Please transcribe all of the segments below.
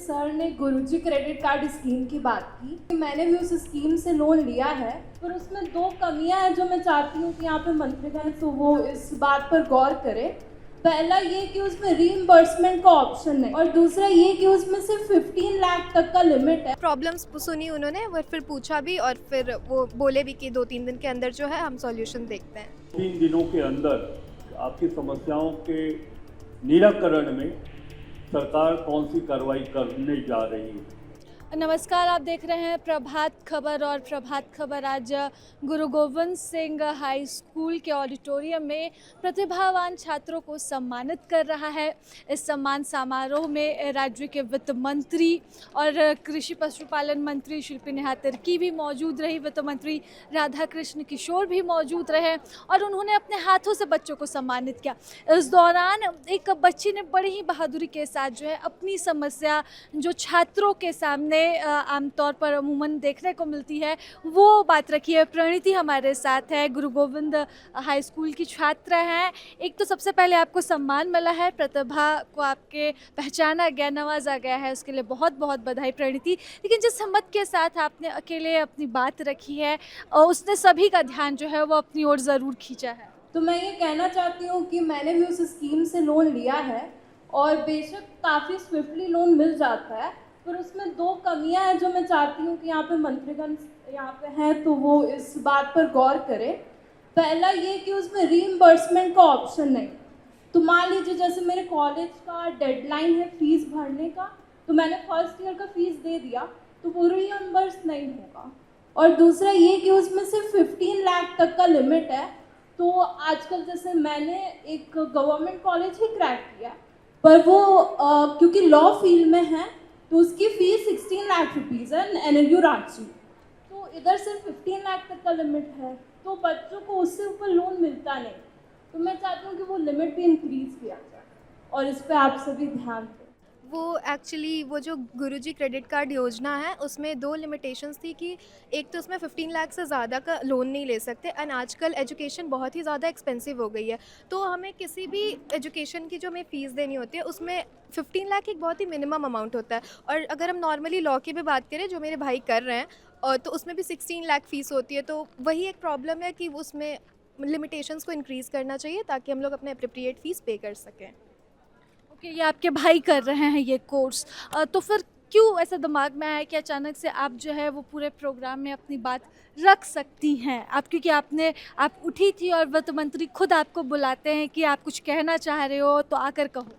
Sir ने गुरुजी credit card scheme की बात की। मैंने भी उस स्कीम से लोन लिया है, पर उसमें दो कमियां हैं जो मैं चाहती हूँ कि यहाँ पे मंत्रीगण तो वो इस बात पर गौर करे। पहला ये कि उसमें रीइंबर्समेंट का ऑप्शन है, और दूसरा ये कि उसमें सिर्फ 15 लाख तक का लिमिट है। प्रॉब्लम्स सुनी उन्होंने, वो फिर पूछा भी और फिर वो बोले भी कि 2-3 दिन के अंदर जो है हम सॉल्यूशन देखते हैं। 3 दिनों के अंदर आपकी समस्याओं के निराकरण में सरकार कौन सी कार्रवाई करने जा रही है। नमस्कार, आप देख रहे हैं प्रभात खबर। और प्रभात खबर आज गुरु गोविंद सिंह हाई स्कूल के ऑडिटोरियम में प्रतिभावान छात्रों को सम्मानित कर रहा है। इस सम्मान समारोह में राज्य के वित्त मंत्री और कृषि पशुपालन मंत्री शिल्पी नेहा तिर्की भी मौजूद रही, वित्त मंत्री राधा कृष्ण किशोर भी मौजूद रहे और उन्होंने अपने हाथों से बच्चों को सम्मानित किया। इस दौरान एक बच्ची ने बड़ी ही बहादुरी के साथ जो है अपनी समस्या जो छात्रों के सामने आमतौर पर अमूमन देखने को मिलती है वो बात रखी है। प्रणीति हमारे साथ है, गुरु गोविंद हाई स्कूल की छात्रा हैं। एक तो सबसे पहले आपको सम्मान मिला है, प्रतिभा को आपके पहचाना गया, नवाजा गया है, उसके लिए बहुत बहुत बधाई प्रणीति। लेकिन जिस हिम्मत के साथ आपने अकेले अपनी बात रखी है और उसने सभी का ध्यान जो है वो अपनी ओर ज़रूर खींचा है। तो मैं ये कहना चाहती हूँ कि मैंने भी उस स्कीम से लोन लिया है, और बेशक काफ़ी स्विफ्टली लोन मिल जाता है, पर उसमें दो कमियां हैं जो मैं चाहती हूँ कि यहाँ पे मंत्रीगण यहाँ पे हैं तो वो इस बात पर गौर करें। पहला ये कि उसमें रीइंबर्समेंट का ऑप्शन नहीं। तो मान लीजिए जैसे मेरे कॉलेज का डेडलाइन है फीस भरने का, तो मैंने फर्स्ट ईयर का फीस दे दिया तो वो रीइंबर्स नहीं होगा। और दूसरा ये कि उसमें सिर्फ 15 लाख तक का लिमिट है। तो आजकल जैसे मैंने एक गवर्नमेंट कॉलेज ही क्रैक किया, पर वो क्योंकि लॉ फील्ड में है तो उसकी फ़ीस 16 लाख रुपीज़ है NLU रांची। तो इधर सिर्फ 15 लाख तक का लिमिट है, तो बच्चों को उससे ऊपर लोन मिलता नहीं। तो मैं चाहती हूँ कि वो लिमिट भी इंक्रीज़ किया जाए और इस पर आप सभी ध्यान दें। वो एक्चुअली वो जो गुरुजी क्रेडिट कार्ड योजना है उसमें 2 लिमिटेशंस थी कि एक तो उसमें 15 लाख से ज़्यादा का लोन नहीं ले सकते, एंड आजकल एजुकेशन बहुत ही ज़्यादा एक्सपेंसिव हो गई है। तो हमें किसी भी एजुकेशन की जो हमें फ़ीस देनी होती है उसमें 15 लाख एक बहुत ही मिनिमम अमाउंट होता है। और अगर हम नॉर्मली लॉ की भी बात करें जो मेरे भाई कर रहे हैं, और तो उसमें भी 16 लाख फ़ीस होती है। तो वही एक प्रॉब्लम है कि उसमें लिमिटेशंस को इंक्रीज़ करना चाहिए ताकि हम लोग अपने अप्रोप्रिएट फ़ीस पे कर सकें। कि ये आपके भाई कर रहे हैं ये कोर्स, तो फिर क्यों ऐसा दिमाग में आया कि अचानक से आप जो है वो पूरे प्रोग्राम में अपनी बात रख सकती हैं? आप क्योंकि आप उठी थी और वित्त मंत्री खुद आपको बुलाते हैं कि आप कुछ कहना चाह रहे हो तो आकर कहो।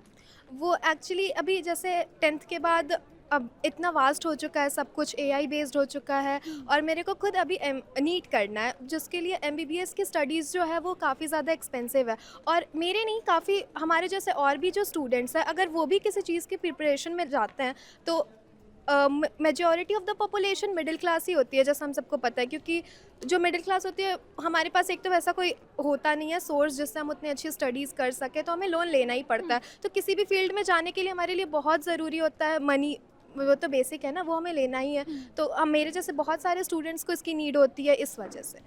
वो एक्चुअली अभी जैसे 10th के बाद अब इतना वास्ट हो चुका है, सब कुछ AI बेस्ड हो चुका है, और मेरे को खुद अभी नीट करना है जिसके लिए MBBS की स्टडीज़ जो है वो काफ़ी ज़्यादा एक्सपेंसिव है। और मेरे नहीं, काफ़ी हमारे जैसे और भी जो स्टूडेंट्स हैं अगर वो भी किसी चीज़ की प्रिपरेशन में जाते हैं तो majority of the population middle class ही होती है, जैसा हम सबको पता है। क्योंकि जो मिडिल क्लास होती है हमारे पास एक तो वैसा कोई होता नहीं है सोर्स जिससे हम उतनी अच्छी स्टडीज़ कर सकें, तो हमें लोन लेना ही पड़ता है। तो किसी भी फील्ड में जाने के लिए हमारे लिए बहुत ज़रूरी होता है मनी, वो तो बेसिक है ना, वो हमें लेना ही है। तो हम मेरे जैसे बहुत सारे स्टूडेंट्स को इसकी नीड होती है इस वजह से।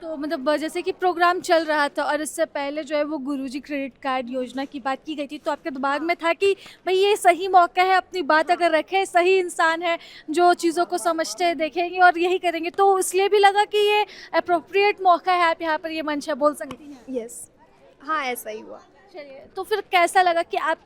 तो मतलब जैसे कि प्रोग्राम चल रहा था और इससे पहले जो है वो गुरुजी क्रेडिट कार्ड योजना की बात की गई थी, तो आपके दिमाग में था कि भाई ये सही मौका है, अपनी बात अगर रखें, सही इंसान है जो चीज़ों को समझते देखेंगे और यही करेंगे, तो इसलिए भी लगा कि ये अप्रोप्रिएट मौका है, आप यहाँ पर ये मंच है बोल सकती हैं। यस, हाँ ऐसा ही हुआ। चलिए, तो फिर कैसा लगा कि आप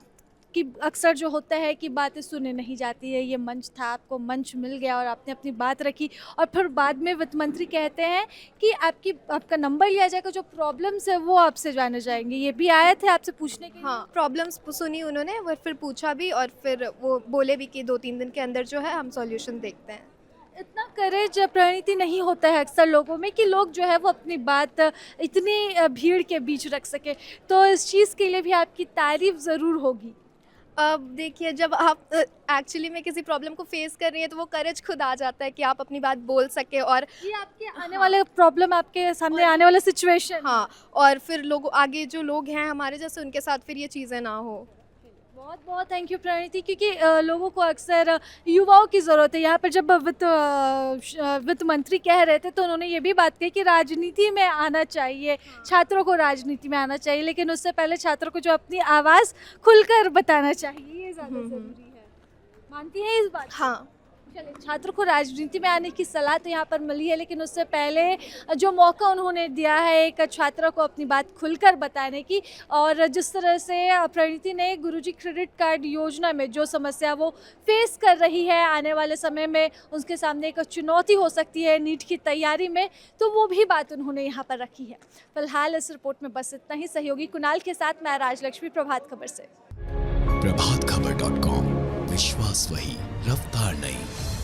कि अक्सर जो होता है कि बातें सुने नहीं जाती है, ये मंच था, आपको मंच मिल गया और आपने अपनी बात रखी और फिर बाद में वित्त मंत्री कहते हैं कि आपका नंबर लिया जाएगा, जो प्रॉब्लम्स है वो आपसे जाने जाएंगे। ये भी आए थे आपसे पूछने के लिए? हाँ, प्रॉब्लम्स सुनी उन्होंने, वो फिर पूछा भी और फिर वो बोले भी कि 2-3 दिन के अंदर जो है हम सॉल्यूशन देखते हैं। इतना करेज प्रणीति नहीं होता है अक्सर लोगों में कि लोग जो है वो अपनी बात इतनी भीड़ के बीच रख सके, तो इस चीज़ के लिए भी आपकी तारीफ ज़रूर होगी। अब देखिए, जब आप एक्चुअली में किसी प्रॉब्लम को फेस कर रही हैं तो वो करेज खुद आ जाता है कि आप अपनी बात बोल सके। और ये आपके आने वाले प्रॉब्लम, आपके सामने आने वाला सिचुएशन। हाँ, और फिर लोग आगे जो लोग हैं हमारे जैसे उनके साथ फिर ये चीज़ें ना हो। बहुत बहुत थैंक यू प्रणीति, क्योंकि लोगों को अक्सर युवाओं की ज़रूरत है। यहाँ पर जब वित्त मंत्री कह रहे थे तो उन्होंने ये भी बात कही कि राजनीति में आना चाहिए, छात्रों को राजनीति में आना चाहिए, लेकिन उससे पहले छात्रों को जो अपनी आवाज़ खुलकर बताना चाहिए, ये ज़्यादा ज़रूरी है। मानती हैं इस बात को? हाँ। चलिए, छात्रों को राजनीति में आने की सलाह तो यहाँ पर मिली है, लेकिन उससे पहले जो मौका उन्होंने दिया है एक छात्रा को अपनी बात खुलकर बताने की, और जिस तरह से प्रणीति ने गुरुजी क्रेडिट कार्ड योजना में जो समस्या वो फेस कर रही है, आने वाले समय में उसके सामने एक चुनौती हो सकती है नीट की तैयारी में, तो वो भी बात उन्होंने यहाँ पर रखी है। फिलहाल इस रिपोर्ट में बस इतना ही। सहयोगी कुणाल के साथ मैं राजलक्ष्मी, प्रभात खबर से। प्रभातखबर.com, विश्वास वही, रफ्तार नहीं।